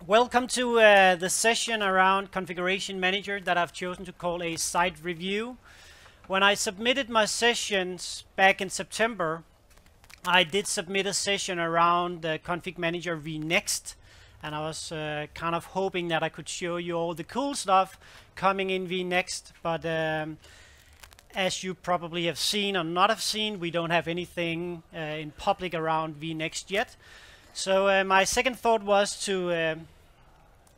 Welcome to the session around Configuration Manager that I've chosen to call a site review. When I submitted my sessions back in September, I did submit a session around Config Manager vNext, and I was kind of hoping that I could show you all the cool stuff coming in vNext, but as you probably have seen or not have seen, we don't have anything in public around vNext yet. So my second thought was to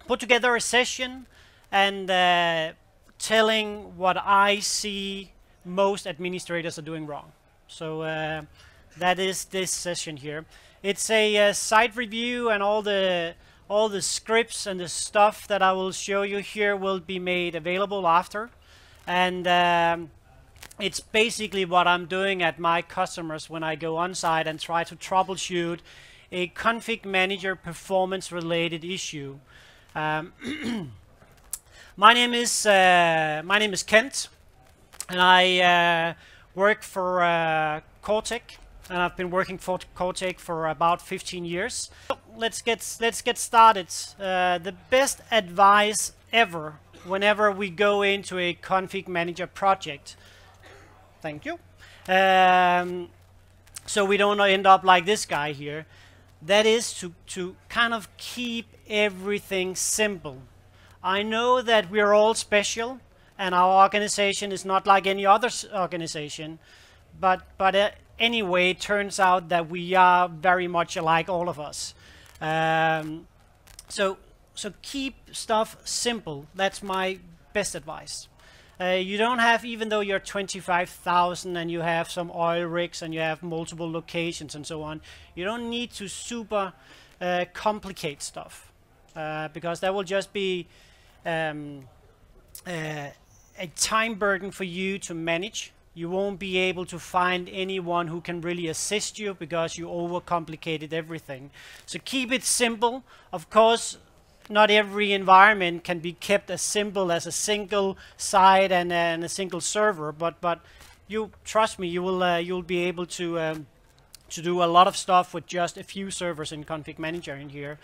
put together a session and telling what I see most administrators are doing wrong. So that is this session here. It's a site review, and all the scripts and the stuff that I will show you here will be made available after. And it's basically what I'm doing at my customers when I go on site and try to troubleshoot a config manager performance related issue. My name is Kent, and I work for Cortec, and I've been working for Cortec for about 15 years. So let's get started. The best advice ever whenever we go into a config manager project. Thank you. So we don't end up like this guy here. That is to kind of keep everything simple. I know that we're all special, and our organization is not like any other organization, but anyway, it turns out that we are very much alike, all of us. So keep stuff simple. That's my best advice. You don't have, even though you're 25,000 and you have some oil rigs and you have multiple locations and so on, you don't need to super complicate stuff, because that will just be a time burden for you to manage. You won't be able to find anyone who can really assist you because you overcomplicated everything. So keep it simple. Of course, not every environment can be kept as simple as a single site and a single server, but you trust me, you'll be able to do a lot of stuff with just a few servers in Config Manager in here.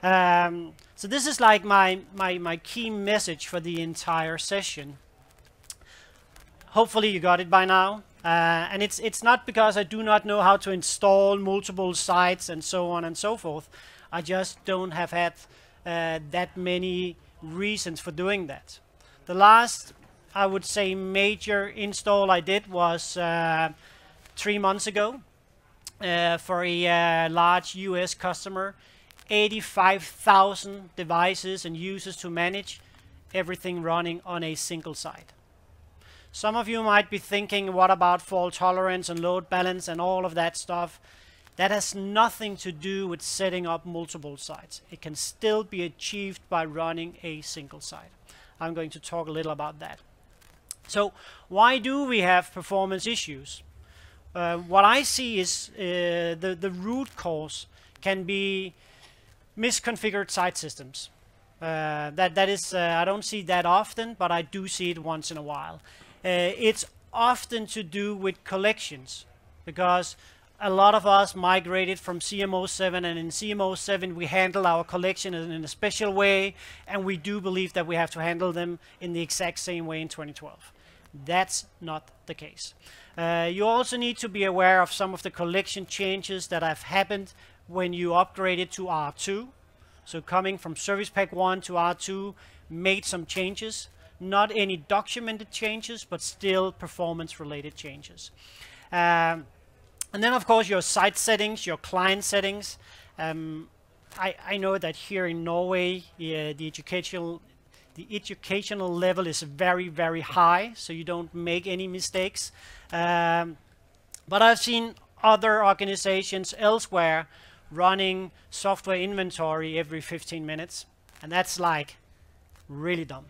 So this is like my key message for the entire session. Hopefully you got it by now. And it's not because I do not know how to install multiple sites and so on and so forth. I just don't have had that many reasons for doing that. The last, I would say, major install I did was 3 months ago for a large US customer. 85,000 devices and users to manage, everything running on a single site. Some of you might be thinking, what about fault tolerance and load balance and all of that stuff? That has nothing to do with setting up multiple sites. It can still be achieved by running a single site. I'm going to talk a little about that. So why do we have performance issues? What I see is the root cause can be misconfigured site systems. That is, I don't see that often, but I do see it once in a while. It's often to do with collections, because a lot of us migrated from CMO7, and in CMO7 we handle our collection in a special way, and we do believe that we have to handle them in the exact same way in 2012. That's not the case. You also need to be aware of some of the collection changes that have happened when you upgraded to R2. So coming from Service Pack 1 to R2 made some changes. Not any documented changes, but still performance related changes. And then of course your site settings, your client settings. I know that here in Norway the educational level is very, very high, so you don't make any mistakes. But I've seen other organizations elsewhere running software inventory every 15 minutes, and that's like really dumb.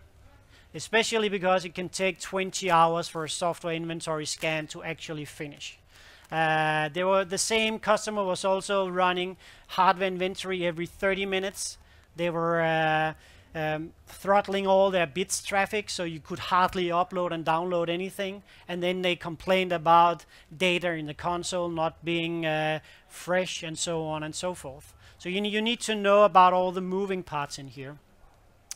Especially because it can take 20 hours for a software inventory scan to actually finish. The same customer was also running hardware inventory every 30 minutes. They were throttling all their bits traffic, so you could hardly upload and download anything. And then they complained about data in the console not being fresh and so on and so forth. So you need to know about all the moving parts in here.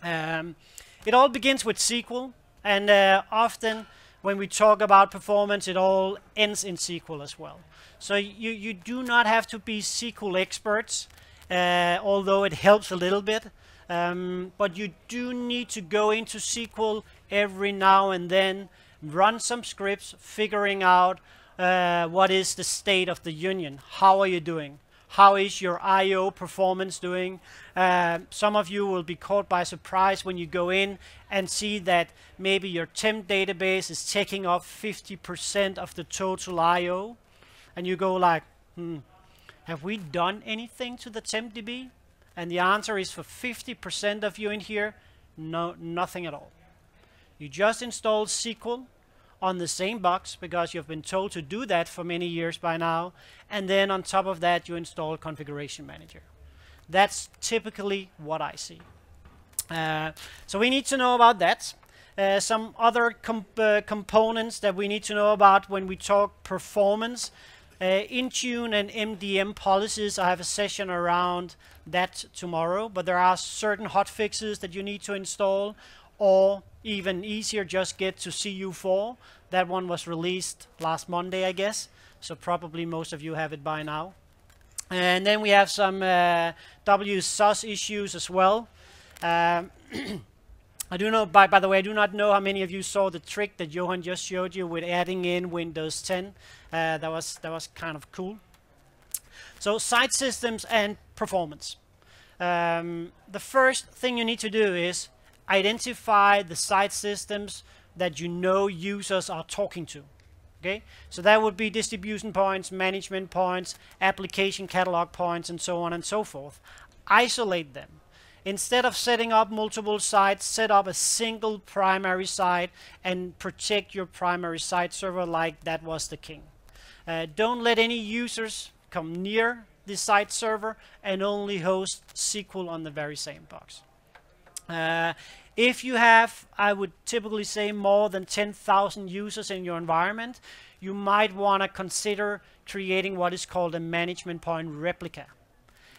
It all begins with SQL, and often when we talk about performance, it all ends in SQL as well. So you do not have to be SQL experts, although it helps a little bit. But you do need to go into SQL every now and then, run some scripts, figuring out what is the state of the union. How are you doing? How is your I/O performance doing? Some of you will be caught by surprise when you go in and see that maybe your temp database is taking up 50% of the total I/O. And you go like, have we done anything to the temp DB? And the answer is, for 50% of you in here, no, nothing at all. You just install SQL on the same box because you've been told to do that for many years by now, and then on top of that you install Configuration Manager. That's typically what I see. So we need to know about that. Some other components that we need to know about when we talk performance. Intune and MDM policies, I have a session around that tomorrow, but there are certain hotfixes that you need to install, or even easier, just get to CU4. That one was released last Monday, I guess, so probably most of you have it by now. And then we have some WSUS issues as well. I do know, by the way, I do not know how many of you saw the trick that Johan just showed you with adding in Windows 10. That was kind of cool. So site systems and performance. The first thing you need to do is identify the site systems that you know users are talking to. Okay, so that would be distribution points, management points, application catalog points, and so on and so forth. Isolate them. Instead of setting up multiple sites, set up a single primary site and protect your primary site server like that was the king. Don't let any users come near the site server, and only host SQL on the very same box. If you have, I would typically say, more than 10,000 users in your environment, you might want to consider creating what is called a management point replica.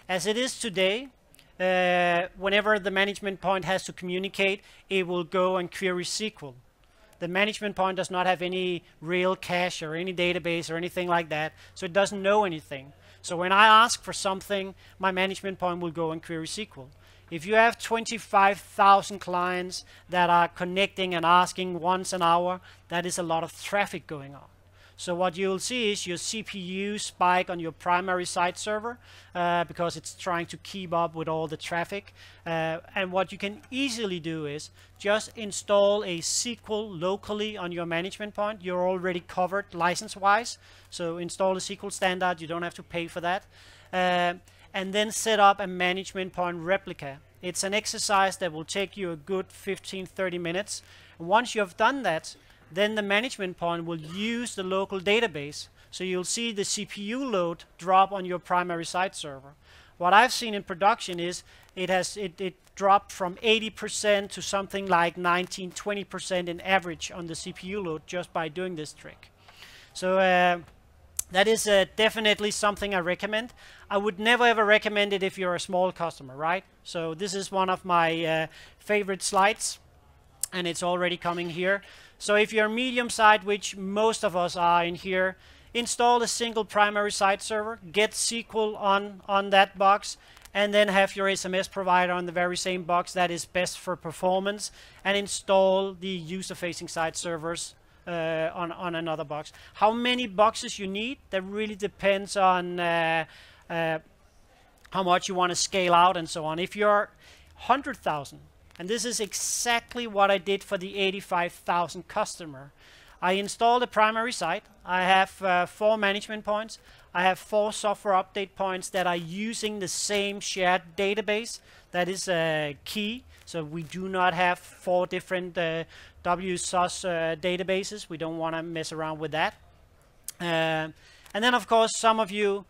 As it is today, whenever the management point has to communicate, it will go and query SQL. The management point does not have any real cache or any database or anything like that, so it doesn't know anything. So when I ask for something, my management point will go and query SQL. If you have 25,000 clients that are connecting and asking once an hour, that is a lot of traffic going on. So what you'll see is your CPU spike on your primary site server because it's trying to keep up with all the traffic. And what you can easily do is just install a SQL locally on your management point. You're already covered license-wise. So install a SQL standard. You don't have to pay for that. And then set up a management point replica. It's an exercise that will take you a good 15-30 minutes. And once you have done that, then the management point will use the local database. So you'll see the CPU load drop on your primary site server. What I've seen in production is it dropped from 80% to something like 19-20% in average on the CPU load just by doing this trick. So that is definitely something I recommend. I would never ever recommend it if you're a small customer, right? So this is one of my favorite slides, and it's already coming here. So if you're medium site, which most of us are in here, install a single primary site server, get SQL on that box, and then have your SMS provider on the very same box that is best for performance, and install the user-facing site servers on another box. How many boxes you need, that really depends on how much you want to scale out and so on. If you're 100,000, and this is exactly what I did for the 85,000 customer. I installed a primary site. I have 4 management points. I have 4 software update points that are using the same shared database. That is key. So we do not have 4 different WSUS databases. We don't want to mess around with that. And then, of course, some of you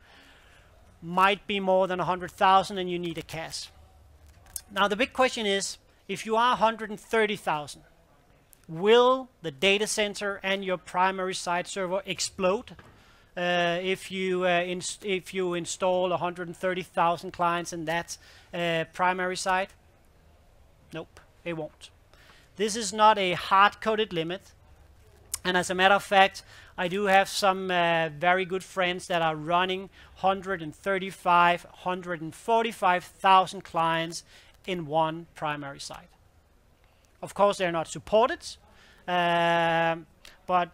might be more than 100,000 and you need a cache. Now, the big question is, if you are 130,000, will the data center and your primary site server explode if you install 130,000 clients in that primary site? Nope, it won't. This is not a hard-coded limit. And as a matter of fact, I do have some very good friends that are running 145,000 clients in one primary site. Of course, they're not supported, but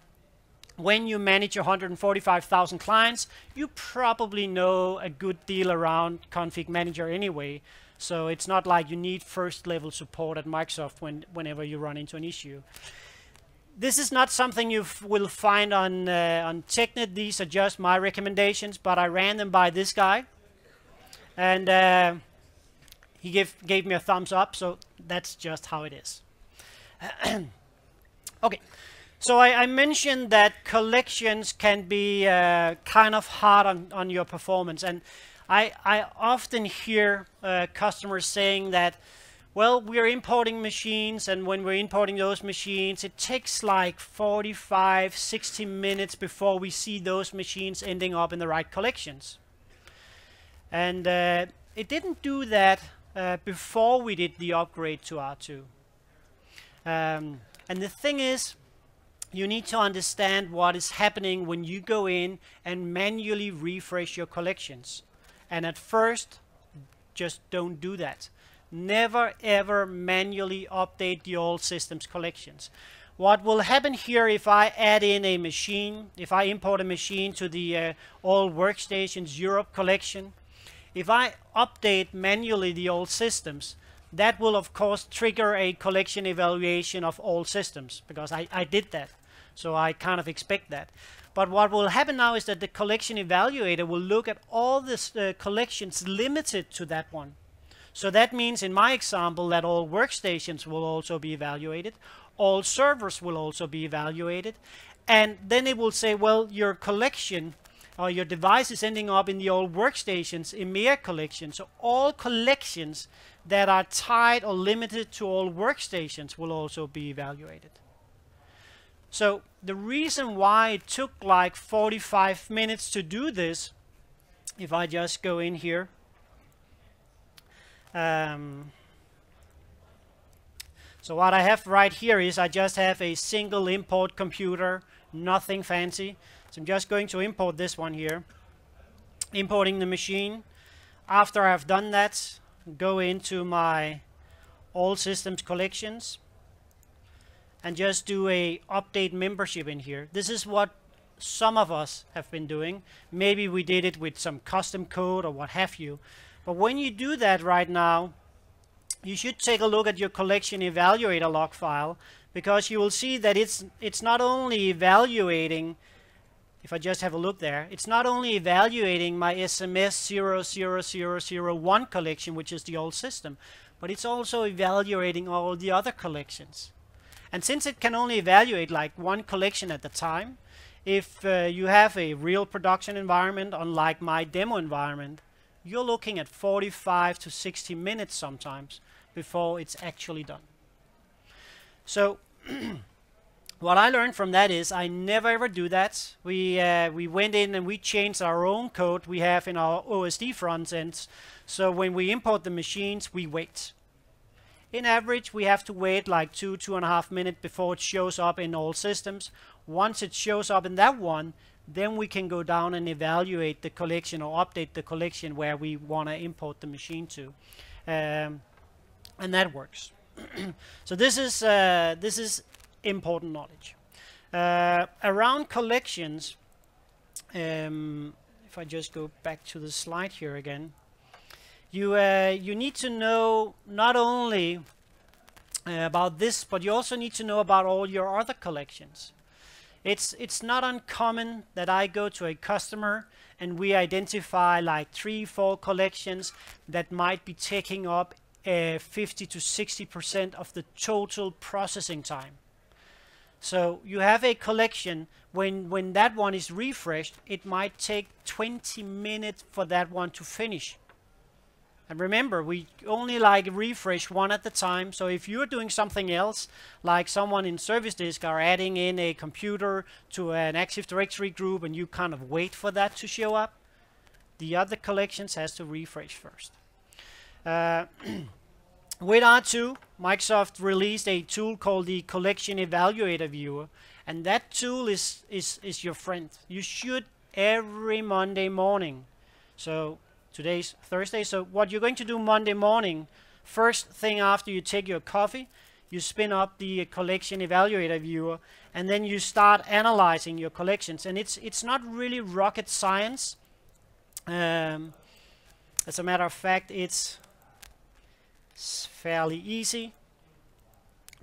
when you manage 145,000 clients, you probably know a good deal around ConfigMgr anyway. So it's not like you need first-level support at Microsoft whenever you run into an issue. This is not something you will find on TechNet. These are just my recommendations, but I ran them by this guy, and he gave me a thumbs up. So that's just how it is. Okay. So I mentioned that collections can be kind of hard on your performance, and I often hear customers saying that, well, we're importing machines, and when we're importing those machines, it takes like 45, 60 minutes before we see those machines ending up in the right collections. And it didn't do that before we did the upgrade to R2. And the thing is, you need to understand what is happening when you go in and manually refresh your collections. And at first, just don't do that. Never ever manually update the old systems collections. What will happen here if I add in a machine, if I import a machine to the all workstations Europe collection, if I update manually the old systems, that will of course trigger a collection evaluation of all systems, because I did that. So I kind of expect that. But what will happen now is that the collection evaluator will look at all the collections limited to that one. So that means in my example that all workstations will also be evaluated, all servers will also be evaluated, and then it will say, well, your collection or your device is ending up in the old workstations EMEA collection. So all collections that are tied or limited to all workstations will also be evaluated. So the reason why it took like 45 minutes to do this, if I just go in here, so what I have right here is I just have a single import computer, nothing fancy. So I'm just going to import this one here, importing the machine. After I've done that, go into my all systems collections and just do a update membership in here. This is what some of us have been doing. Maybe we did it with some custom code or what have you. But when you do that right now, you should take a look at your collection evaluator log file, because you will see that it's not only evaluating, if I just have a look there, it's not only evaluating my SMS 00001 collection, which is the old system, but it's also evaluating all the other collections. And since it can only evaluate like one collection at a time, if you have a real production environment, unlike my demo environment, you're looking at 45 to 60 minutes sometimes before it's actually done. So what I learned from that is I never ever do that. We went in and we changed our own code we have in our OSD front ends. So when we import the machines, we wait. In average, we have to wait like 2.5 minutes before it shows up in all systems. Once it shows up in that one, then we can go down and evaluate the collection or update the collection where we want to import the machine to, and that works. So this is important knowledge around collections. If I just go back to the slide here again, you need to know not only about this, but you also need to know about all your other collections. It's not uncommon that I go to a customer and we identify like 3-4 collections that might be taking up 50 to 60% of the total processing time. So you have a collection, when that one is refreshed, it might take 20 minutes for that one to finish. And remember, we only like refresh one at a time. So if you're doing something else, like someone in Service Disk are adding in a computer to an Active Directory group, and you kind of wait for that to show up, the other collections has to refresh first. With R2, Microsoft released a tool called the Collection Evaluator Viewer, and that tool is your friend. You should every Monday morning. So today's Thursday, so what you're going to do Monday morning, first thing after you take your coffee, you spin up the Collection Evaluator Viewer, and then you start analyzing your collections. And it's not really rocket science. As a matter of fact, it's fairly easy,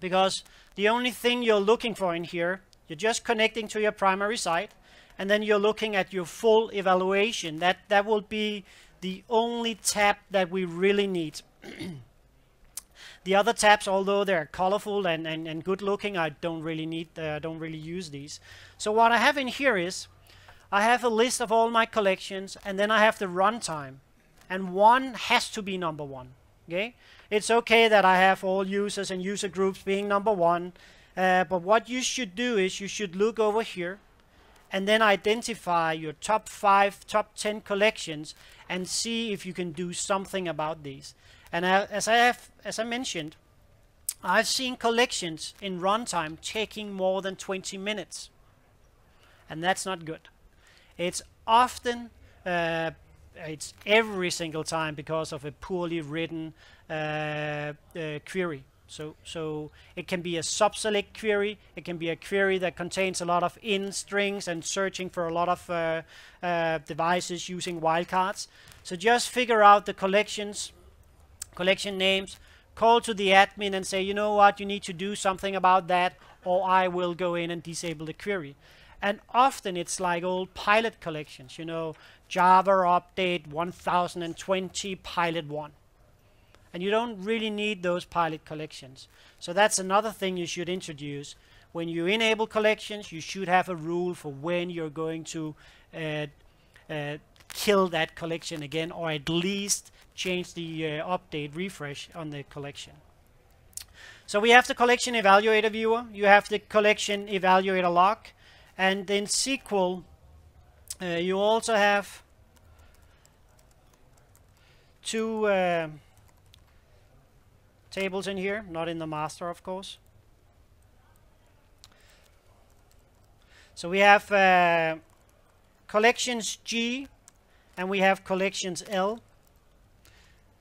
because the only thing you're looking for in here, you're just connecting to your primary site, and then you're looking at your full evaluation. That will be the only tab that we really need. The other tabs, although they're colorful and good looking, I don't really need, don't really use these. So what I have in here is, I have a list of all my collections, and then I have the runtime, and one has to be number one. Okay, it's okay that I have all users and user groups being number one, but what you should do is you should look over here and then identify your top 5, top 10 collections and see if you can do something about these. And as I mentioned, I've seen collections in runtime taking more than 20 minutes, and that's not good. It's often, it's every single time because of a poorly written query. So it can be a subselect query, it can be a query that contains a lot of in strings and searching for a lot of devices using wildcards. So just figure out the collection names, call to the admin and say, you know what, you need to do something about that, or I will go in and disable the query. And often it's like old pilot collections, you know, Java update 1020 pilot 1. And you don't really need those pilot collections. So that's another thing you should introduce. When you enable collections, you should have a rule for when you're going to kill that collection again, or at least change the update refresh on the collection. So we have the Collection Evaluator Viewer, you have the Collection Evaluator Log, and in SQL you also have two tables in here, not in the master of course. So we have collections G and we have collections L.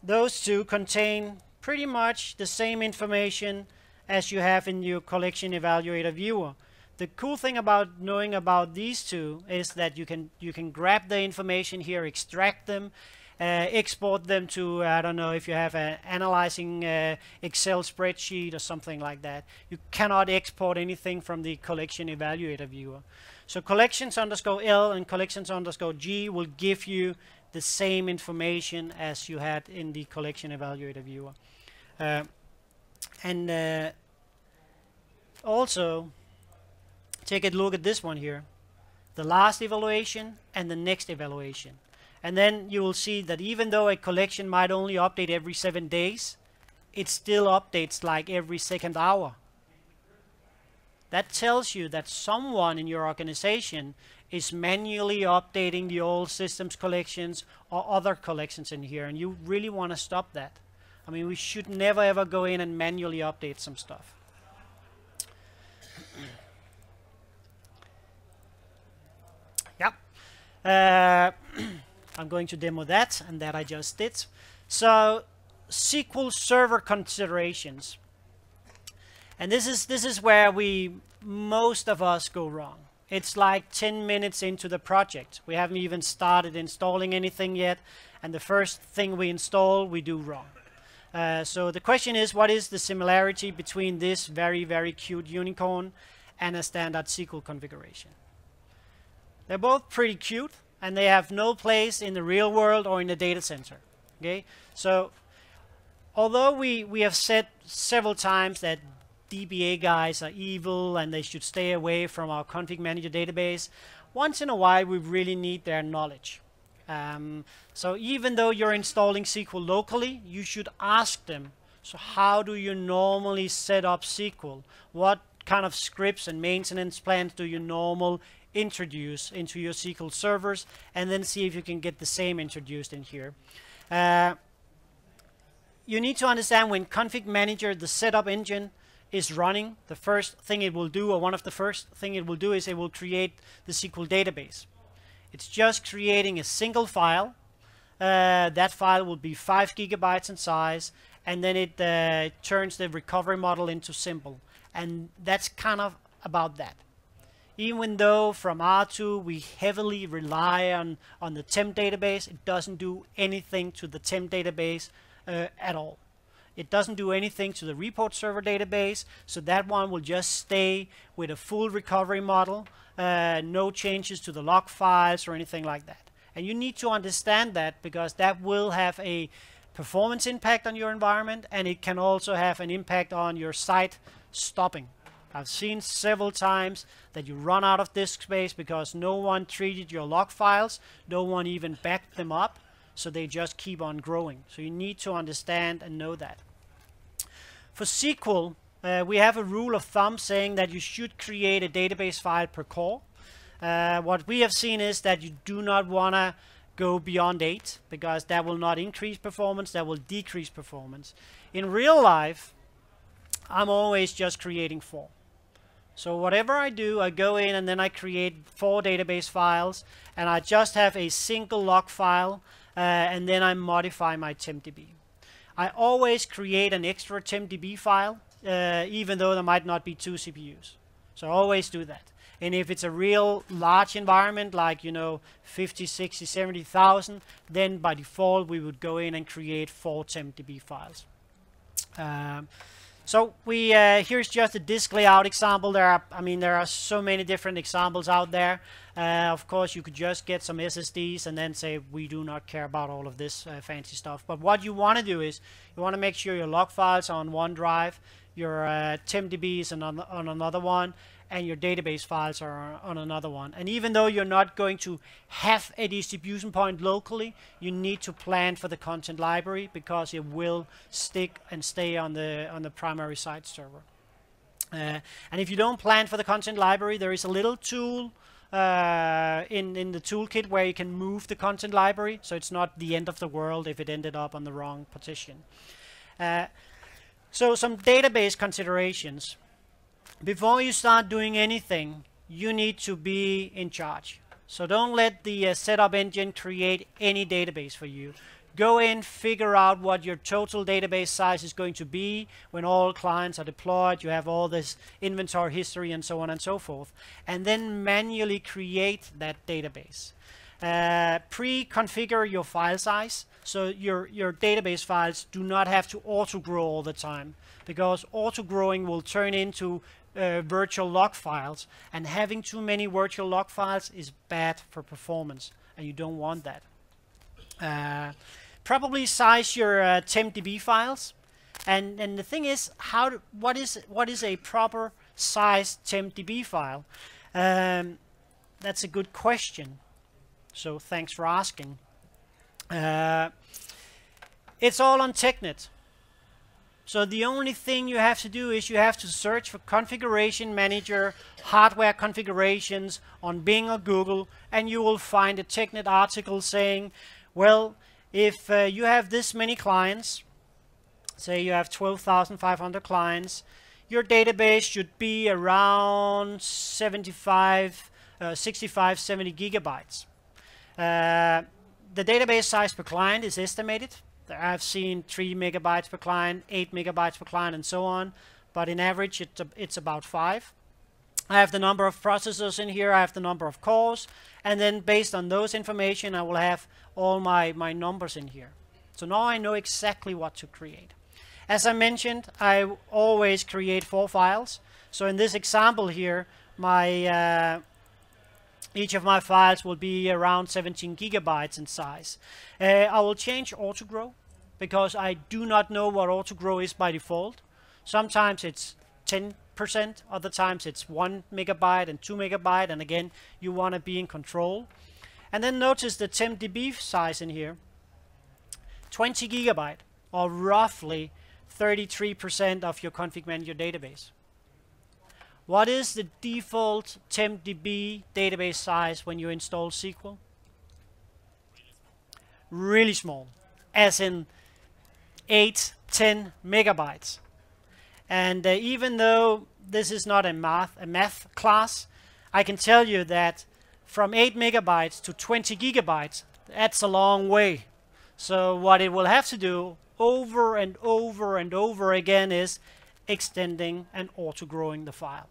Those two contain pretty much the same information as you have in your Collection Evaluator Viewer. The cool thing about knowing about these two is that you can grab the information here, extract them, export them to, I don't know, if you have an analyzing Excel spreadsheet or something like that. You cannot export anything from the Collection Evaluator Viewer. So collections_L and collections_G will give you the same information as you had in the Collection Evaluator Viewer. Also, take a look at this one here, the last evaluation and the next evaluation. And then you will see that even though a collection might only update every 7 days, it still updates like every second hour. That tells you that someone in your organization is manually updating the old systems collections or other collections in here, and you really want to stop that. I mean, we should never ever go in and manually update some stuff. I'm going to demo that, and that I just did. So SQL Server considerations, and this is where most of us go wrong. It's like 10 minutes into the project. We haven't even started installing anything yet, and the first thing we install we do wrong. So the question is, what is the similarity between this very, very cute unicorn and a standard SQL configuration? They're both pretty cute, and they have no place in the real world or in the data center. Okay, so although we have said several times that DBA guys are evil and they should stay away from our ConfigMgr database, once in a while we really need their knowledge. So even though you're installing SQL locally, you should ask them, so how do you normally set up SQL? What kind of scripts and maintenance plans do you normally introduce into your SQL servers, and then see if you can get the same introduced in here. You need to understand when ConfigMgr, the setup engine, is running, the first thing it will do, or one of the first thing it will do, is it will create the SQL database. It's just creating a single file. That file will be 5 GB in size, and then it turns the recovery model into simple. And that's kind of about that. Even though from R2 we heavily rely on the temp database, it doesn't do anything to the temp database at all. It doesn't do anything to the report server database, so that one will just stay with a full recovery model, no changes to the log files or anything like that. And you need to understand that, because that will have a performance impact on your environment, and it can also have an impact on your site stopping. I've seen several times that you run out of disk space because no one treated your log files, no one even backed them up, so they just keep on growing. So you need to understand and know that. For SQL, we have a rule of thumb saying that you should create a database file per core. What we have seen is that you do not want to go beyond 8, because that will not increase performance, that will decrease performance. In real life, I'm always just creating 4. So whatever I do, I go in and then I create 4 database files, and I just have a single log file, and then I modify my tempdb. I always create an extra tempdb file, even though there might not be 2 CPUs. So I always do that. And if it's a real large environment, like 50, 60, 70,000, then by default we would go in and create 4 tempdb files. So we here's just a disk layout example. There are so many different examples out there. Of course, you could just get some SSDs and then say we do not care about all of this fancy stuff. But what you want to do is you want to make sure your log files are on one drive, your tempdb is on another one, and your database files are on another one. And even though you're not going to have a distribution point locally, you need to plan for the content library, because it will stick and stay on the primary site server. And if you don't plan for the content library, there is a little tool in the toolkit where you can move the content library, so it's not the end of the world if it ended up on the wrong partition. So some database considerations. Before you start doing anything, you need to be in charge. So don't let the setup engine create any database for you. Go in, figure out what your total database size is going to be when all clients are deployed. You have all this inventory history and so on and so forth. And then manually create that database. Pre-configure your file size, so your database files do not have to auto-grow all the time, because auto-growing will turn into virtual log files, and having too many virtual log files is bad for performance, and you don't want that. Probably size your tempdb files, and the thing is, what is a proper size tempdb file? That's a good question, so thanks for asking. It's all on TechNet. So the only thing you have to do is you have to search for Configuration Manager hardware configurations on Bing or Google, and you will find a TechNet article saying, well, if you have this many clients, say you have 12,500 clients, your database should be around 65, 70 gigabytes. The database size per client is estimated. I've seen 3 megabytes per client, 8 megabytes per client, and so on. But in average, it's about 5. I have the number of processors in here. I have the number of cores. And then based on those information, I will have all my numbers in here. So now I know exactly what to create. As I mentioned, I always create 4 files. So in this example here, each of my files will be around 17 gigabytes in size. I will change autogrow, because I do not know what autogrow is by default. Sometimes it's 10%, other times it's 1 megabyte and 2 megabyte, and again, you want to be in control. And then notice the temp DB size in here, 20 gigabyte, or roughly 33% of your ConfigMgr database. What is the default temp DB database size when you install SQL? Really small, as in 8-10 megabytes. And even though this is not a math class, I can tell you that from 8 megabytes to 20 gigabytes, that's a long way. So what it will have to do over and over and over again is extending and auto-growing the file.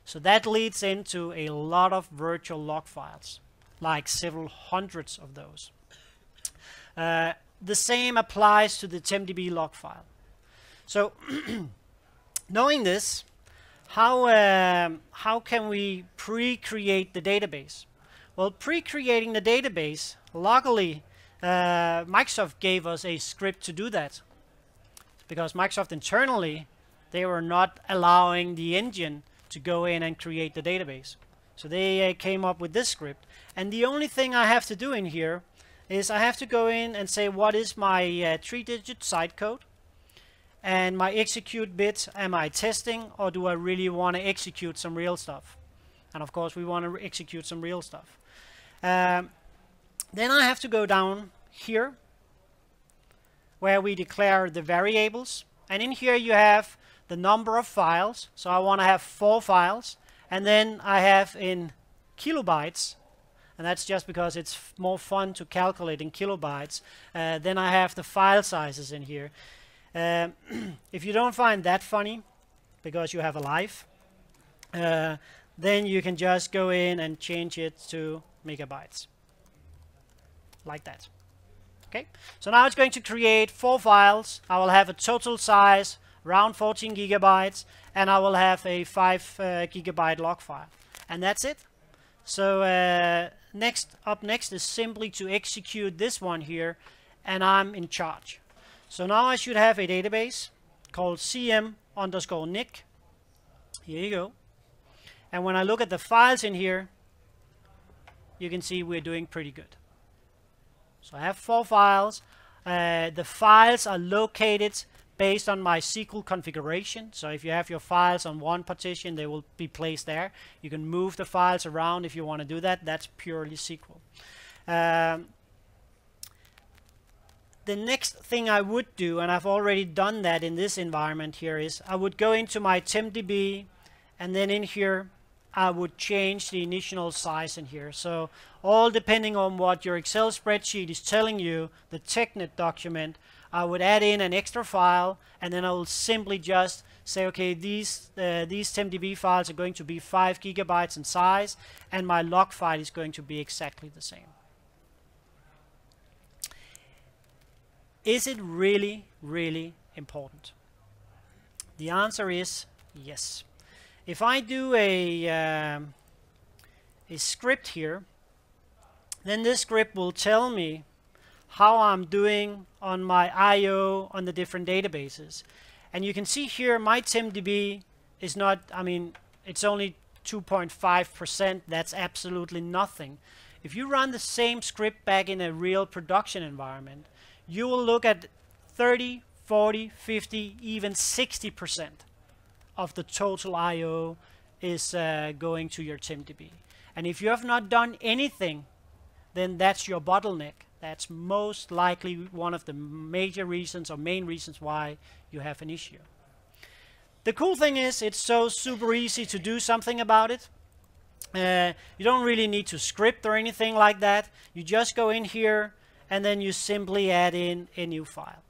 So that leads into a lot of virtual log files, like several hundreds of those. The same applies to the tempdb log file. So knowing this, how can we pre-create the database? Well, pre-creating the database, luckily Microsoft gave us a script to do that, because Microsoft internally, they were not allowing the engine to go in and create the database. So they came up with this script, and the only thing I have to do in here is I have to go in and say what is my 3-digit site code and my execute bit. Am I testing, or do I really want to execute some real stuff? And of course we want to execute some real stuff. Then I have to go down here where we declare the variables, and in here you have the number of files. So I want to have 4 files, and then I have in kilobytes, and that's just because it's more fun to calculate in kilobytes. Then I have the file sizes in here. If you don't find that funny, because you have a life, then you can just go in and change it to megabytes, like that. Okay, so now it's going to create 4 files. I will have a total size around 14 gigabytes, and I will have a 5 gigabyte log file, and that's it. So up next is simply to execute this one here, and I'm in charge. So now I should have a database called cm_nic. Here you go. And when I look at the files in here, you can see we're doing pretty good. So I have 4 files. The files are located based on my SQL configuration. So if you have your files on one partition, they will be placed there. You can move the files around if you want to do that. That's purely SQL. The next thing I would do, and I've already done that in this environment here, is I would go into my tempdb, and then in here I would change the initial size in here. So all depending on what your Excel spreadsheet is telling you, the TechNet document, I would add in an extra file, and then I will simply just say, okay, these tempdb files are going to be 5 gigabytes in size, and my log file is going to be exactly the same. Is it really, really important? The answer is yes. If I do a script here, then this script will tell me how I'm doing on my I/O on the different databases. And you can see here my tempdb is not, I mean, it's only 2.5%. That's absolutely nothing. If you run the same script back in a real production environment, you will look at 30, 40, 50, even 60% of the total I/O is going to your tempdb. And if you have not done anything, then that's your bottleneck. That's most likely one of the major reasons or main reasons why you have an issue. The cool thing is it's so super easy to do something about it. You don't really need to script or anything like that. You just go in here and then you simply add in a new file.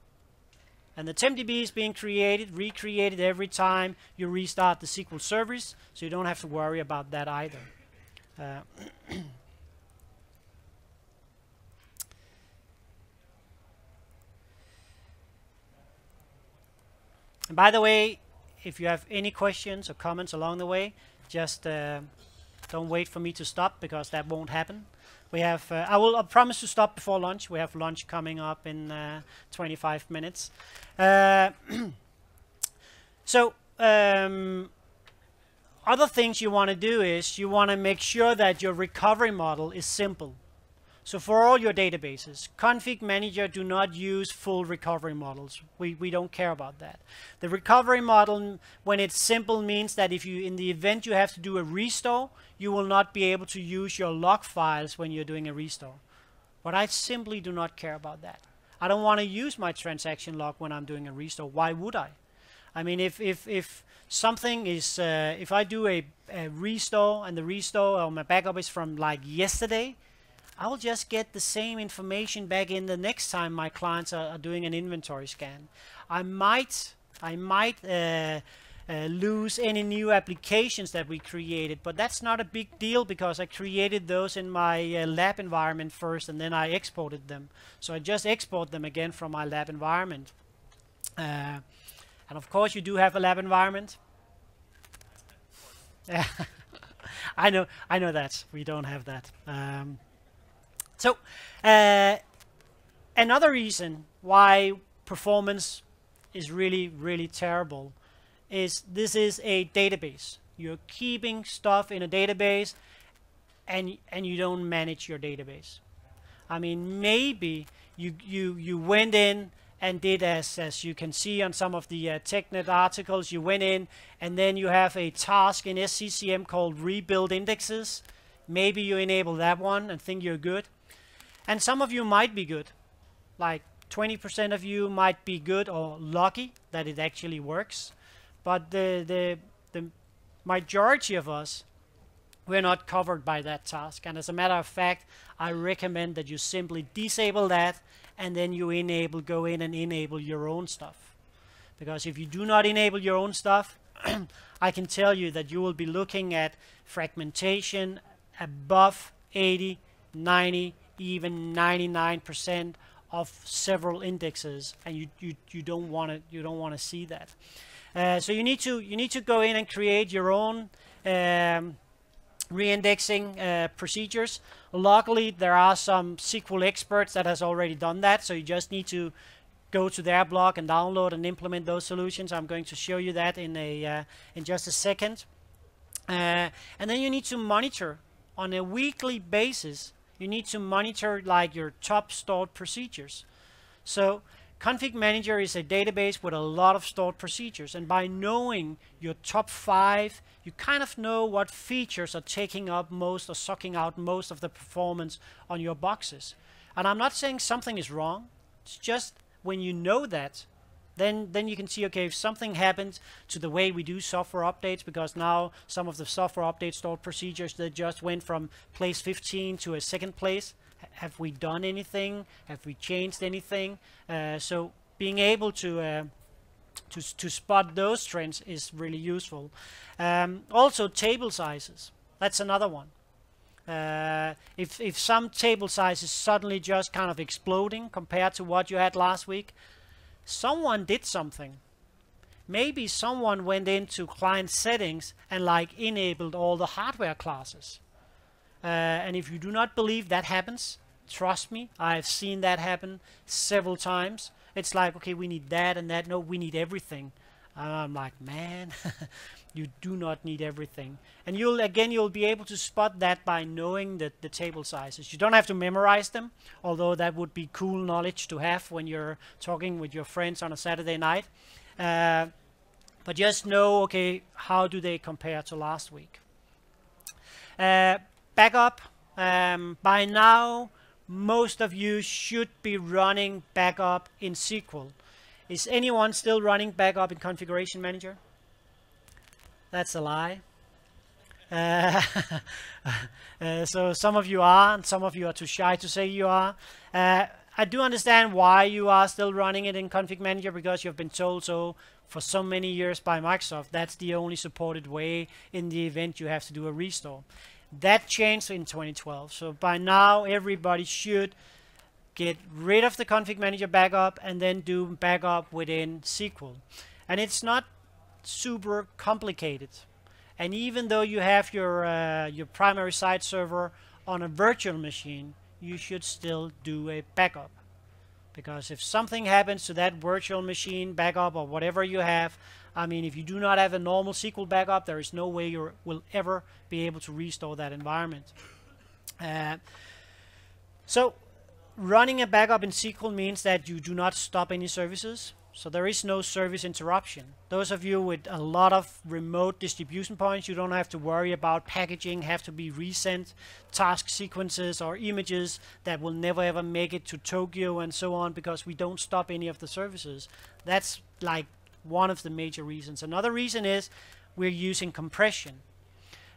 And the tempdb is being recreated every time you restart the SQL servers, so you don't have to worry about that either. And by the way, if you have any questions or comments along the way, just don't wait for me to stop, because that won't happen. We have, I promise to stop before lunch. We have lunch coming up in 25 minutes. So other things you want to do is you want to make sure that your recovery model is simple. So for all your databases, ConfigMgr do not use full recovery models. We don't care about that. The recovery model, when it's simple, means that if you, in the event you have to do a restore, you will not be able to use your log files when you're doing a restore. But I simply do not care about that. I don't want to use my transaction log when I'm doing a restore. Why would I? I mean, if something is, if I do a restore and the restore or my backup is from like yesterday, I will just get the same information back in the next time my clients are doing an inventory scan. I might lose any new applications that we created, but that's not a big deal because I created those in my lab environment first and then I exported them. So I just export them again from my lab environment. And of course you do have a lab environment. I know that we don't have that. So another reason why performance is really terrible is this is a database. You're keeping stuff in a database and you don't manage your database. I mean, maybe you went in and did as you can see on some of the TechNet articles, you went in and then you have a task in SCCM called rebuild indexes. Maybe you enable that one and think you're good. And some of you might be good, like 20% of you might be good or lucky that it actually works. But the majority of us, we're not covered by that task. And as a matter of fact, I recommend that you simply disable that and then you go in and enable your own stuff. Because if you do not enable your own stuff, I can tell you that you will be looking at fragmentation above 80, 90, even 99% of several indexes, and you don't want to see that. So you need to go in and create your own reindexing procedures. Luckily, there are some SQL experts that has already done that, so you just need to go to their blog and download and implement those solutions. I'm going to show you that in just a second. And then you need to monitor on a weekly basis. You need to monitor like your top stored procedures. So ConfigMgr is a database with a lot of stored procedures, and by knowing your top 5, you kind of know what features are taking up most or sucking out most of the performance on your boxes. And I'm not saying something is wrong. It's just when you know that, then you can see, okay, if something happens to the way we do software updates, because now some of the software update stored procedures that just went from place 15 to a second place, have we done anything? Have we changed anything? So being able to spot those trends is really useful. Also table sizes, that's another one. If some table size is suddenly just kind of exploding compared to what you had last week, someone did something. Maybe someone went into client settings and like enabled all the hardware classes. And if you do not believe that happens, trust me, I've seen that happen several times. It's like, okay, we need that and that. No, we need everything. I'm like, man, you do not need everything. And you'll be able to spot that by knowing the table sizes. You don't have to memorize them, although that would be cool knowledge to have when you're talking with your friends on a Saturday night. But just know, okay, how do they compare to last week? Backup. By now, most of you should be running backup in SQL. Is anyone still running backup in ConfigMgr? That's a lie. So some of you are, and some of you are too shy to say you are. I do understand why you are still running it in ConfigMgr, because you've been told so for so many years by Microsoft. That's the only supported way in the event you have to do a restore. That changed in 2012. So by now, everybody should get rid of the ConfigMgr backup and then do backup within SQL. And it's not super complicated. And even though you have your primary site server on a virtual machine, you should still do a backup. Because if something happens to that virtual machine backup or whatever you have, I mean, if you do not have a normal SQL backup, there is no way you will ever be able to restore that environment. So running a backup in SQL means that you do not stop any services. So there is no service interruption. Those of you with a lot of remote distribution points, you don't have to worry about packaging, have to be resent task sequences or images that will never ever make it to Tokyo and so on, because we don't stop any of the services. That's like one of the major reasons. Another reason is we're using compression.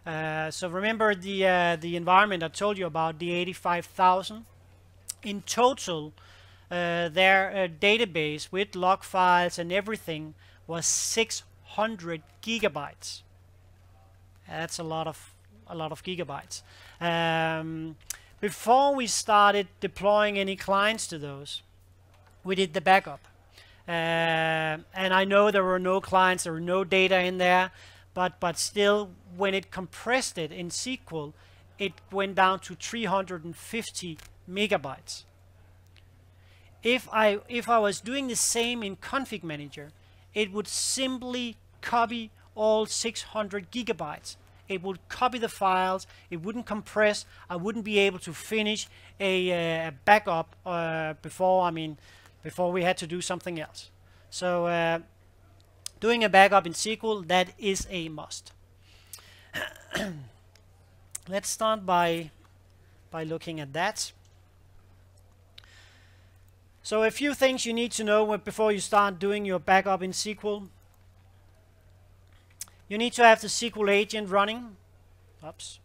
So remember the environment I told you about, the 85,000. In total, their database with log files and everything was 600 gigabytes. That's a lot of gigabytes. Before we started deploying any clients to those, we did the backup. And I know there were no clients, there were no data in there, but still, when it compressed it in SQL, it went down to 350 megabytes. If I was doing the same in ConfigMgr, it would simply copy all 600 gigabytes. It would copy the files, it wouldn't compress, I wouldn't be able to finish a backup before we had to do something else. So doing a backup in SQL, that is a must. Let's start by looking at that. So a few things you need to know before you start doing your backup in SQL. You need to have the SQL agent running. Oops.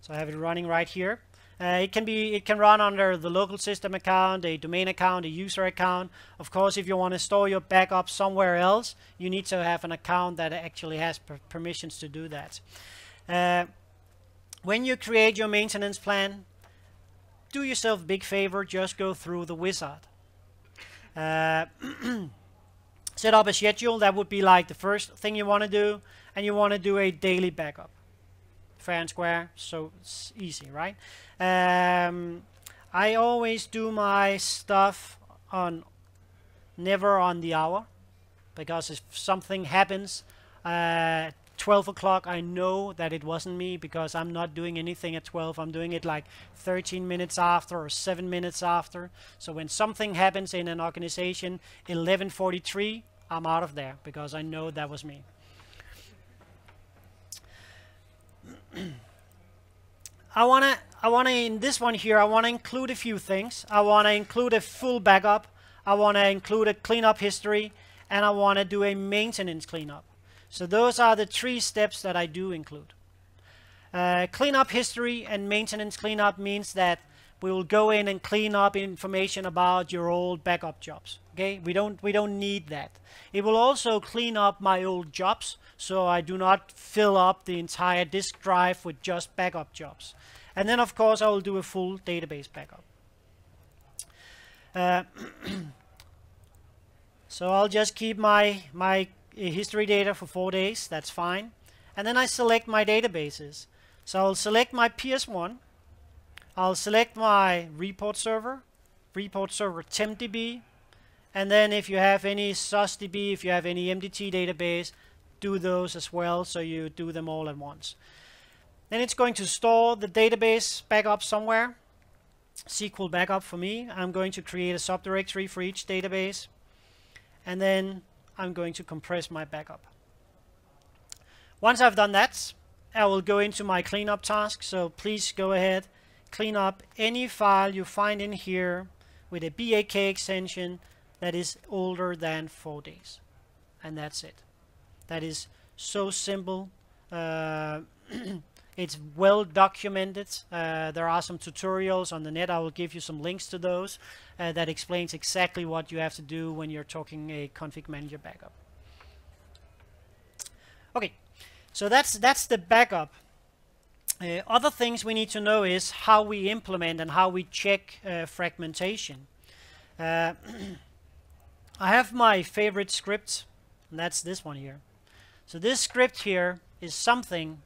So I have it running right here. It can run under the local system account, a domain account, a user account. Of course, if you want to store your backup somewhere else, you need to have an account that actually has permissions to do that. When you create your maintenance plan, do yourself a big favor, just go through the wizard. Set up a schedule. That would be like the first thing you want to do, and you want to do a daily backup. Fair and square, so it's easy, right? I always do my stuff never on the hour, because if something happens 12 o'clock, I know that it wasn't me, because I'm not doing anything at 12. I'm doing it like 13 minutes after or 7 minutes after. So when something happens in an organization 11:43, I'm out of there, because I know that was me. I wanna in this one here, I wanna include a few things. I wanna include a full backup. I wanna include a cleanup history, and I wanna do a maintenance cleanup. So those are the 3 steps that I do include. Cleanup history and maintenance cleanup means that we will go in and clean up information about your old backup jobs. Okay, we don't need that. It will also clean up my old jobs, so I do not fill up the entire disk drive with just backup jobs. And then of course I will do a full database backup. So I'll just keep my history data for 4 days, that's fine. And then I select my databases. So I'll select my PS1, I'll select my report server tempdb, and then if you have any susdb, if you have any MDT database, do those as well, so you do them all at once. Then it's going to store the database backup somewhere. SQL backup for me. I'm going to create a subdirectory for each database, and then I'm going to compress my backup. Once I've done that, I will go into my cleanup task. So please go ahead, clean up any file you find in here with a BAK extension that is older than 4 days. And that's it. That is so simple. It's well documented. There are some tutorials on the net. I will give you some links to those that explains exactly what you have to do when you're talking a ConfigMgr backup. Okay, so that's the backup. Other things we need to know is how we implement and how we check fragmentation. I have my favorite script, and that's this one here. So this script here is something,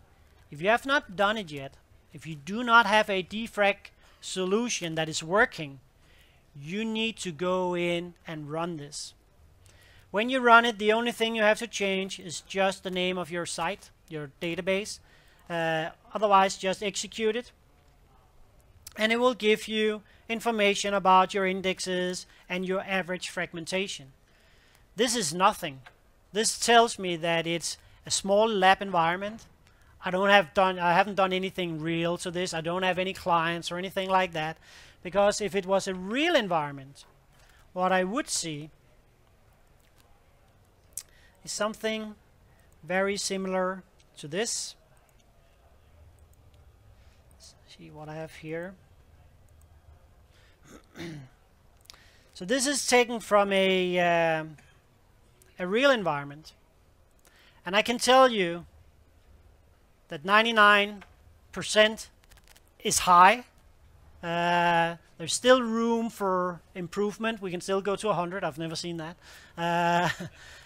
if you have not done it yet, if you do not have a defrag solution that is working, you need to go in and run this. When you run it, the only thing you have to change is just the name of your site, your database. Otherwise, just execute it. and it will give you information about your indexes and your average fragmentation. This is nothing. This tells me that it's a small lab environment. I haven't done anything real to this. I don't have any clients or anything like that, because if it was a real environment, what I would see is something very similar to this. Let's see what I have here. So this is taken from a real environment, and I can tell you that 99% is high. There's still room for improvement. We can still go to 100. I've never seen that.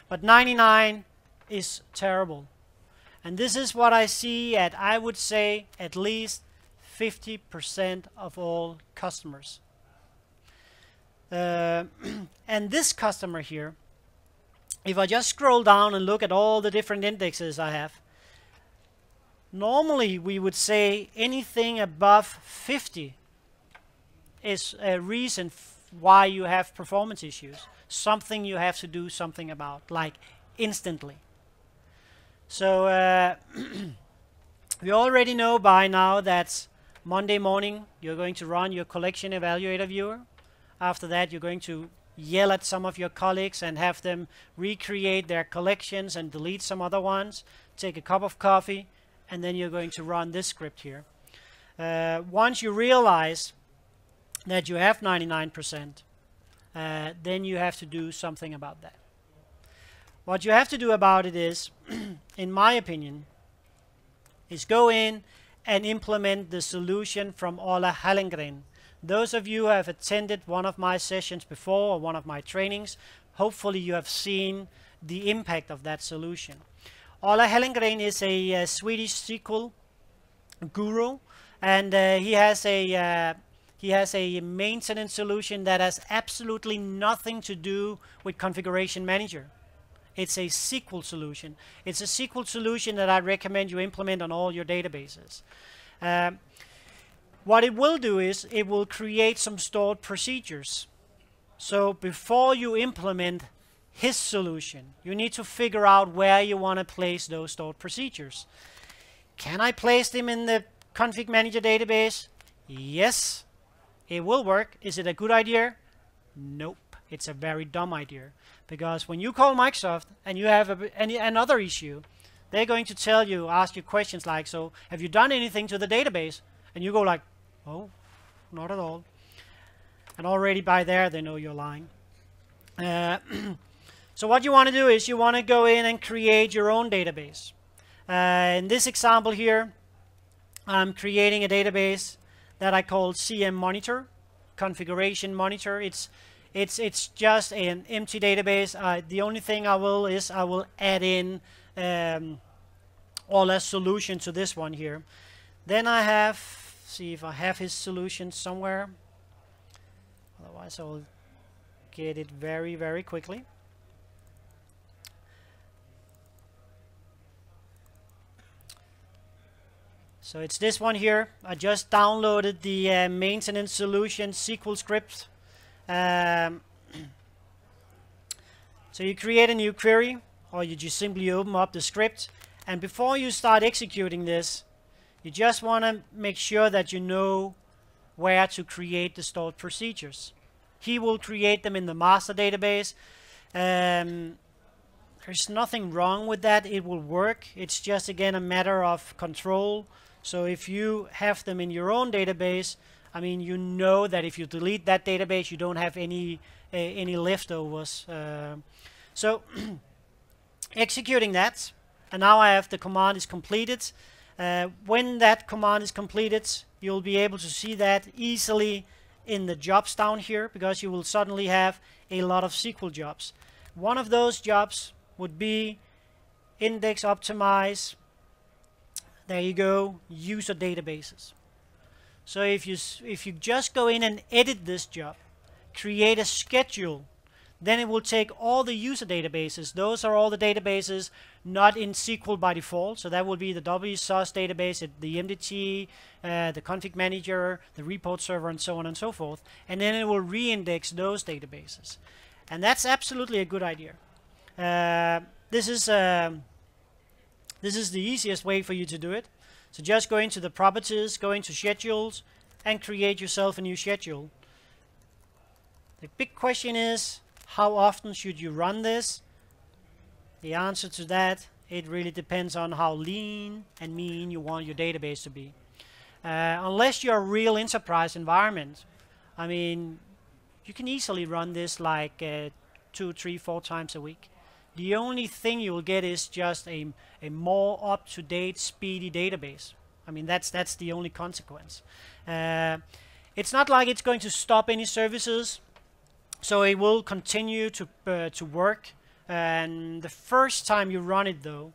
But 99 is terrible. And this is what I see at, I would say, at least 50% of all customers. And this customer here, if I just scroll down and look at all the different indexes I have, normally we would say anything above 50 is a reason why you have performance issues. Something you have to do something about, like instantly. So we already know by now that Monday morning you're going to run your collection evaluator viewer. After that you're going to yell at some of your colleagues and have them recreate their collections and delete some other ones, take a cup of coffee, and then you're going to run this script here. Once you realize that you have 99%, then you have to do something about that. What you have to do about it is, in my opinion, is go in and implement the solution from Ola Hallengren. Those of you who have attended one of my sessions before or one of my trainings, hopefully you have seen the impact of that solution. Ola Hallengren is a Swedish SQL guru, and he has a maintenance solution that has absolutely nothing to do with Configuration Manager. It's a SQL solution. It's a SQL solution that I recommend you implement on all your databases. What it will do is it will create some stored procedures. So before you implement his solution, you need to figure out where you want to place those stored procedures. Can I place them in the ConfigMgr database? Yes, it will work. Is it a good idea? Nope. It's a very dumb idea. Because when you call Microsoft and you have another issue, they're going to tell you, ask you questions like, so have you done anything to the database? And you go like, oh, not at all. And already by there, they know you're lying. So what you want to do is you want to go in and create your own database. In this example here, I'm creating a database that I call CM Monitor, Configuration Monitor. It's just an empty database. The only thing I will add in Ola's solution to this one here. Then I have, see if I have his solution somewhere. Otherwise I will get it very, very quickly. So it's this one here. I just downloaded the maintenance solution SQL script. So you create a new query, or you just simply open up the script, and before you start executing this, you just want to make sure that you know where to create the stored procedures. He will create them in the master database. There's nothing wrong with that. It will work. It's just again a matter of control. So if you have them in your own database, I mean, you know that if you delete that database, you don't have any leftovers. So executing that, and now I have the command is completed. When that command is completed, you'll be able to see that easily in the jobs down here, because you will suddenly have a lot of SQL jobs. One of those jobs would be index optimize. There you go, user databases. So if you just go in and edit this job, create a schedule then it will take all the user databases. Those are all the databases not in SQL by default. So that will be the WSUS database, the MDT, the ConfigMgr, the report server, and so on and so forth. And then it will re-index those databases. And that's absolutely a good idea. This is the easiest way for you to do it. So just go into the properties, go into schedules, and create yourself a new schedule. The big question is, how often should you run this? The answer to that, it really depends on how lean and mean you want your database to be. Unless you're a real enterprise environment, I mean, you can easily run this like 2, 3, 4 times a week. The only thing you will get is just a more up-to-date, speedy database. I mean, that's the only consequence. It's not like it's going to stop any services, so it will continue to work. And the first time you run it, though,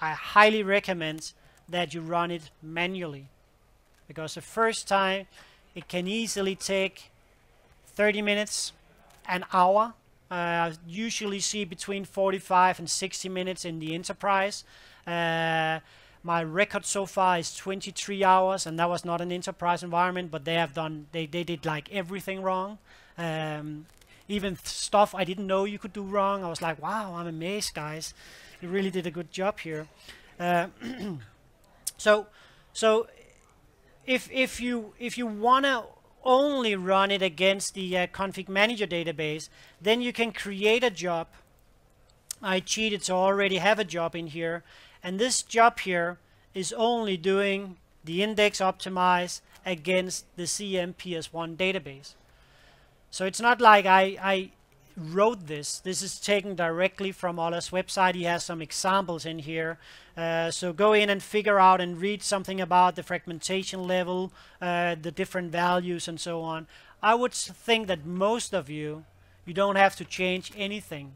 I highly recommend that you run it manually, because the first time it can easily take 30 minutes, an hour. I usually see between 45 and 60 minutes in the enterprise. My record so far is 23 hours, and that was not an enterprise environment, but they did like everything wrong. Even stuff I didn't know you could do wrong. I was like, wow, I'm amazed, guys. You really did a good job here. So if you wanna only run it against the ConfigMgr database, then you can create a job. I cheated, so I already have a job in here, and this job here is only doing the index optimize against the CMPS1 database. So it's not like I wrote this. This is taken directly from Ola's website. He has some examples in here. So go in and figure out and read something about the fragmentation level, the different values, and so on. I would think that most of you don't have to change anything.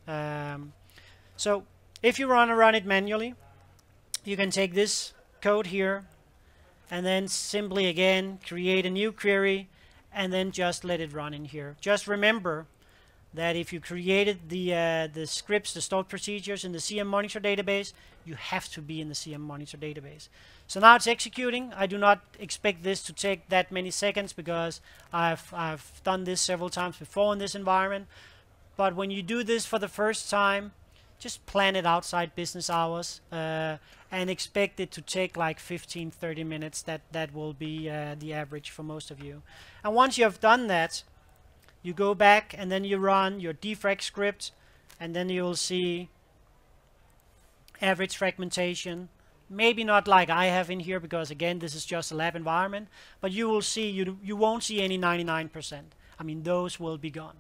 So if you want to run it manually, you can take this code here and then simply again create a new query and then just let it run in here. Just remember that if you created the scripts, the stored procedures in the CMMonitor database, you have to be in the CMMonitor database. So now it's executing. I do not expect this to take that many seconds because I've done this several times before in this environment. But when you do this for the first time, just plan it outside business hours and expect it to take like 15-30 minutes. That will be the average for most of you. And once you have done that, you go back and then you run your defrag script, and then you will see average fragmentation. Maybe not like I have in here, because again this is just a lab environment, but you will see you won't see any 99%. I mean, those will be gone.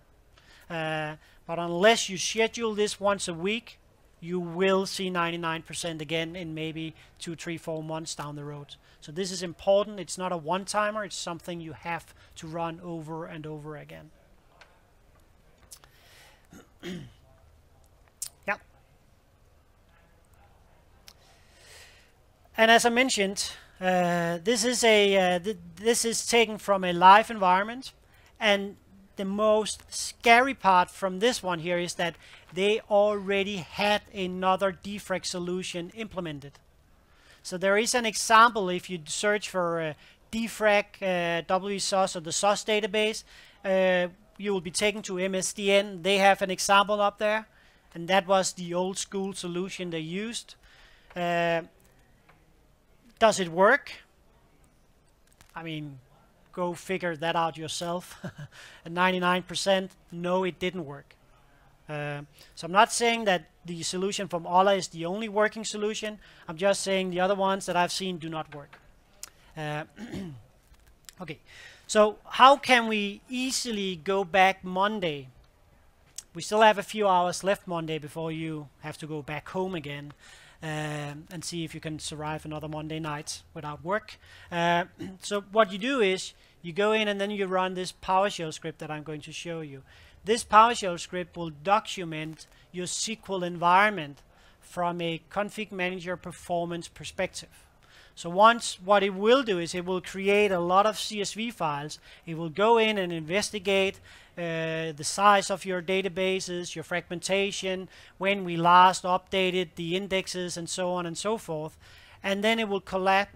But unless you schedule this once a week, you will see 99% again in maybe 2, 3, 4 months down the road. So this is important. It's not a one-timer. It's something you have to run over and over again. Yeah. And as I mentioned, this is taken from a live environment, and the most scary part from this one here is that they already had another defrag solution implemented. So there is an example. If you search for defrag WSUS or the SUS database, you will be taken to MSDN. They have an example up there, and that was the old school solution they used. Does it work? I mean, go figure that out yourself. At 99%, no, it didn't work. So I'm not saying that the solution from Ola is the only working solution. I'm just saying the other ones that I've seen do not work. Okay, so how can we easily go back Monday? We still have a few hours left Monday before you have to go back home again. And see if you can survive another Monday night without work. So what you do is you go in and then you run this PowerShell script that I'm going to show you. This PowerShell script will document your SQL environment from a ConfigMgr performance perspective. So once, what it will do is it will create a lot of CSV files. It will go in and investigate the size of your databases, your fragmentation, when we last updated the indexes, and so on and so forth. And then it will collect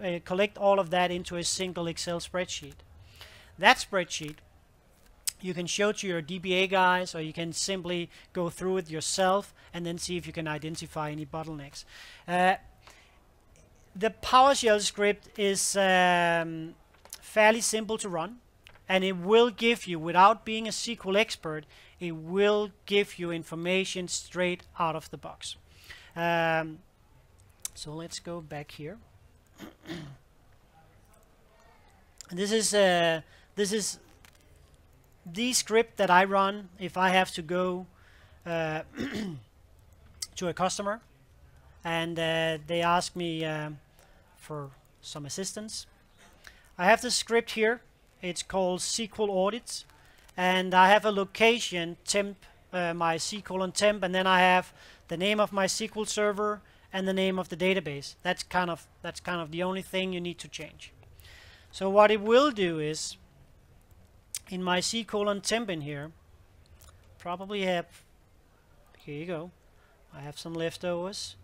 all of that into a single Excel spreadsheet. That spreadsheet you can show to your DBA guys, or you can simply go through it yourself and then see if you can identify any bottlenecks. The PowerShell script is fairly simple to run, and it will give you, without being a SQL expert, it will give you information straight out of the box. So let's go back here. This is the script that I run if I have to go to a customer and they ask me for some assistance. I have the script here. It's called SQL Audits, and I have a location temp, my C:temp, and then I have the name of my SQL server and the name of the database. That's kind of the only thing you need to change. So what it will do is, in my C:temp in here, probably have, here you go, I have some leftovers.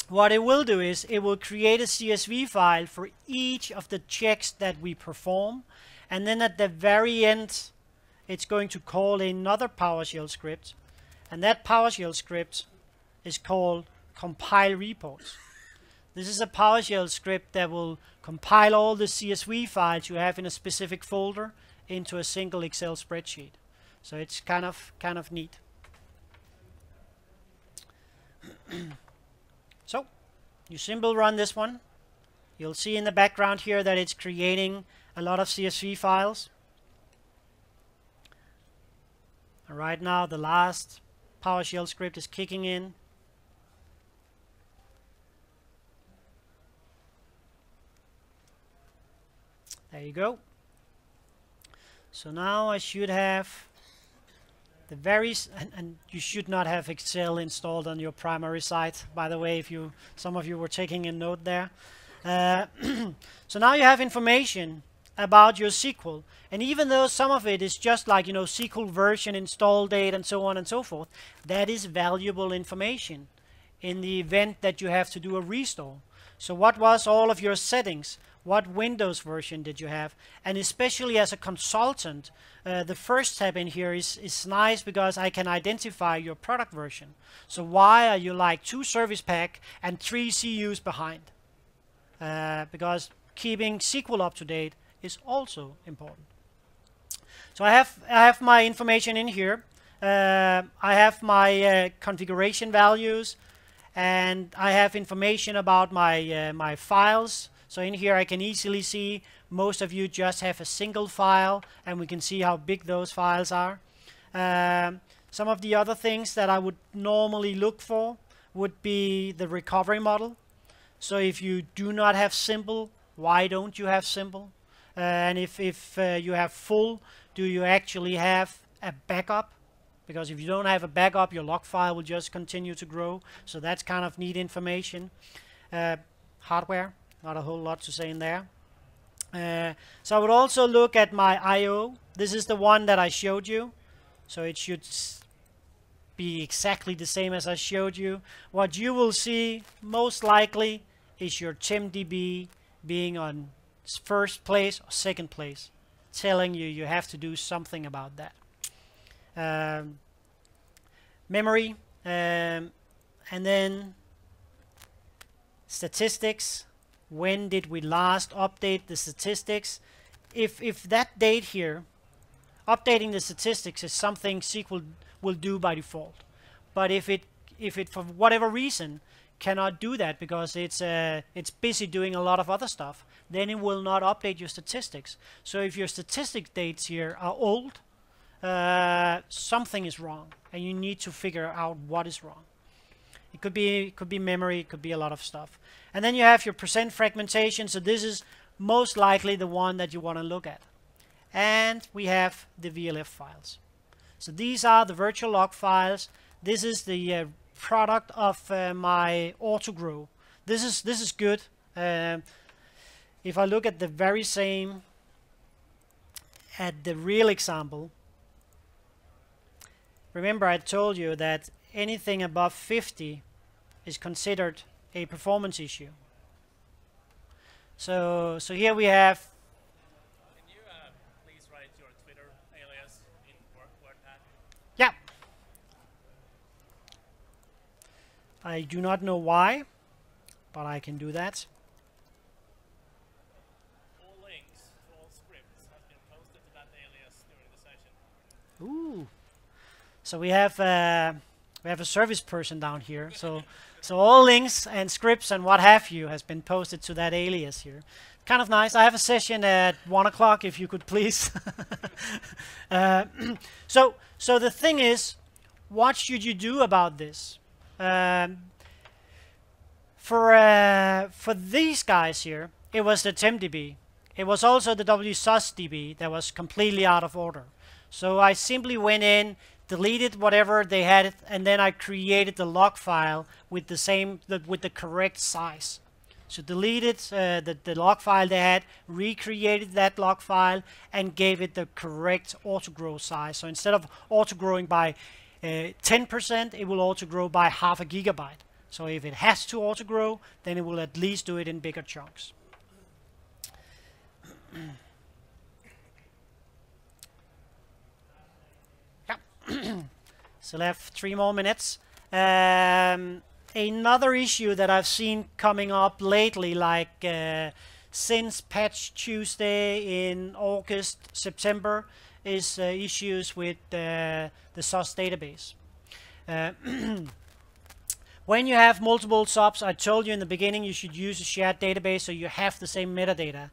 What it will do is it will create a CSV file for each of the checks that we perform, and then at the very end it's going to call another PowerShell script, and that PowerShell script is called compile reports. This is a PowerShell script that will compile all the CSV files you have in a specific folder into a single Excel spreadsheet. So it's kind of neat. So you simply run this one. You'll see in the background here that it's creating a lot of CSV files. And right now the last PowerShell script is kicking in. There you go. So now I should have the and you should not have Excel installed on your primary site, by the way, if some of you were taking a note there. So now you have information about your SQL, and even though some of it is just like, you know, SQL version, install date, and so on and so forth, that is valuable information in the event that you have to do a restore. So what was all of your settings? What Windows version did you have? And especially as a consultant, the first tab in here is nice because I can identify your product version. So why are you like 2 service pack and 3 CUs behind? Because keeping SQL up to date is also important. So I have my information in here. I have my configuration values, and I have information about my my files. So in here I can easily see most of you just have a single file, and we can see how big those files are. Some of the other things that I would normally look for would be the recovery model. So if you do not have simple, why don't you have simple? And if you have full, do you actually have a backup? Because if you don't have a backup, your log file will just continue to grow. So that's kind of neat information. Hardware. Not a whole lot to say in there. So I would also look at my I/O. This is the one that I showed you. So it should be exactly the same as I showed you. What you will see most likely is your TempDB being on first place or second place, telling you you have to do something about that. Memory, and then statistics. When did we last update the statistics? If that date here, updating the statistics is something SQL will do by default. But if it for whatever reason cannot do that because it's busy doing a lot of other stuff, then it will not update your statistics. So if your statistic dates here are old, something is wrong, and you need to figure out what is wrong. It could be memory, it could be a lot of stuff. And then you have your percent fragmentation, so this is most likely the one that you want to look at. And we have the VLF files. So these are the virtual log files. This is the product of my AutoGrow. This is good. If I look at the very same at the real example, remember I told you that anything above 50 is considered a performance issue. So here we have. Can you please write your Twitter alias in WordPad? Yeah. I do not know why, but I can do that. All links to all scripts have been posted to that alias during the session. Ooh. So we have a service person down here. So all links and scripts and what have you has been posted to that alias here. Kind of nice. I have a session at 1 o'clock, if you could please. So the thing is, what should you do about this? For these guys here, it was the TempDB. It was also the WSUSDB that was completely out of order. So I simply went in, deleted whatever they had, and then I created the log file with the correct size. So deleted the log file they had, recreated that log file, and gave it the correct auto-grow size. So instead of auto-growing by 10%, it will auto-grow by half a gigabyte. So if it has to auto-grow, then it will at least do it in bigger chunks. Still have 3 more minutes. Another issue that I've seen coming up lately, like since Patch Tuesday in August, September, is issues with the SOS database. When you have multiple subs, I told you in the beginning you should use a shared database so you have the same metadata.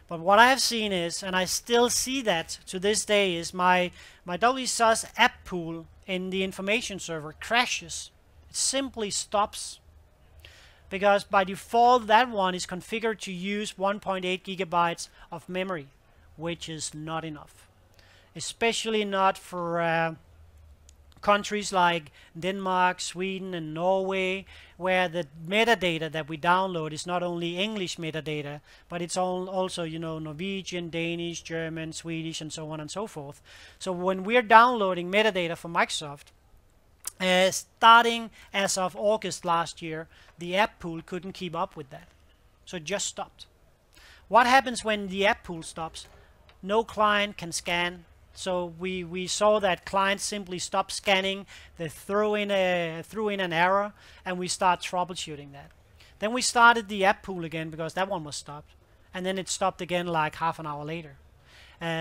But what I have seen is, and I still see that to this day, is my WSUS app pool in the information server crashes. It simply stops. Because by default that one is configured to use 1.8 gigabytes of memory, which is not enough. Especially not for countries like Denmark, Sweden and Norway, where the metadata that we download is not only English metadata, but it's also, you know, Norwegian, Danish, German, Swedish, and so on and so forth. So when we're downloading metadata from Microsoft, starting as of August last year, the app pool couldn't keep up with that. So it just stopped. What happens when the app pool stops? No client can scan. So we saw that clients simply stopped scanning. They threw in an error, and we start troubleshooting that. Then we started the app pool again because that one was stopped, and then it stopped again like half an hour later.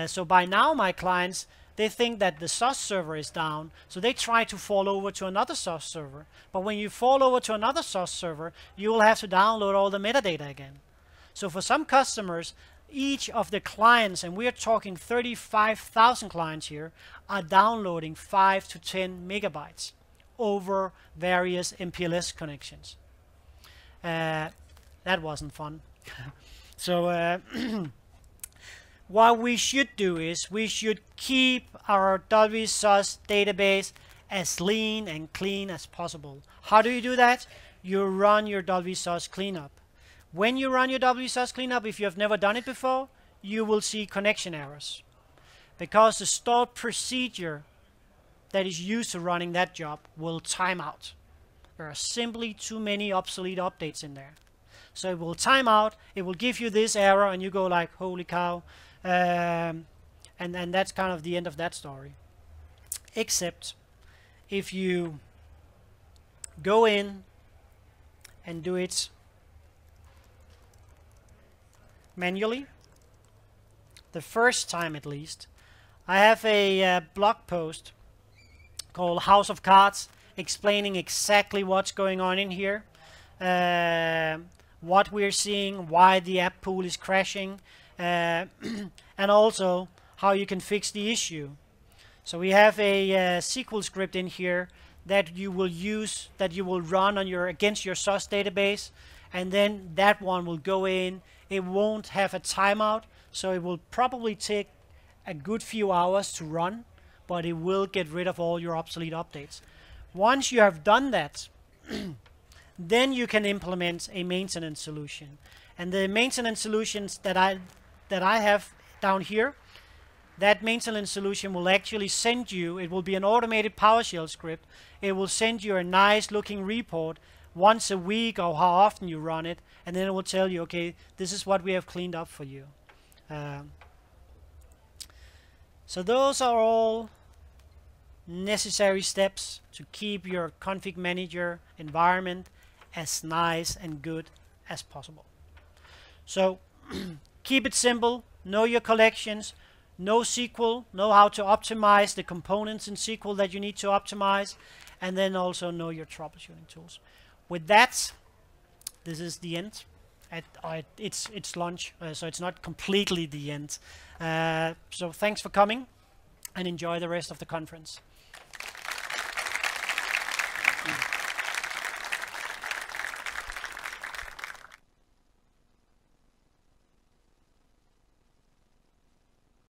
So by now my clients, they think that the SOS server is down, so they try to fall over to another SOS server. But when you fall over to another SOS server, you will have to download all the metadata again. So for some customers, each of the clients, and we are talking 35,000 clients here, are downloading 5 to 10 megabytes over various MPLS connections. That wasn't fun. So what we should do is we should keep our WSUS database as lean and clean as possible. How do you do that? You run your WSUS cleanup. When you run your WSUS cleanup, if you have never done it before, you will see connection errors. Because the stored procedure that is used to running that job will time out. There are simply too many obsolete updates in there. So it will time out, it will give you this error, and you go like, holy cow. And that's kind of the end of that story. Except if you go in and do it manually, the first time at least. I have a blog post called House of Cards explaining exactly what's going on in here, what we're seeing, why the app pool is crashing, and also how you can fix the issue. So we have a SQL script in here that you will use, that you will run on against your SOS database, and then that one will go in. It won't have a timeout, so it will probably take a good few hours to run, but it will get rid of all your obsolete updates. Once you have done that, then you can implement a maintenance solution. And the maintenance solutions that I have down here that maintenance solution will actually send you, it will be an automated PowerShell script. It will send you a nice looking report once a week or how often you run it, and then it will tell you, okay, this is what we have cleaned up for you. So those are all necessary steps to keep your config manager environment as nice and good as possible. So keep it simple, know your collections, know SQL, know how to optimize the components in SQL that you need to optimize, and then also know your troubleshooting tools. With that, this is the end. It's lunch, so it's not completely the end. So thanks for coming, and enjoy the rest of the conference.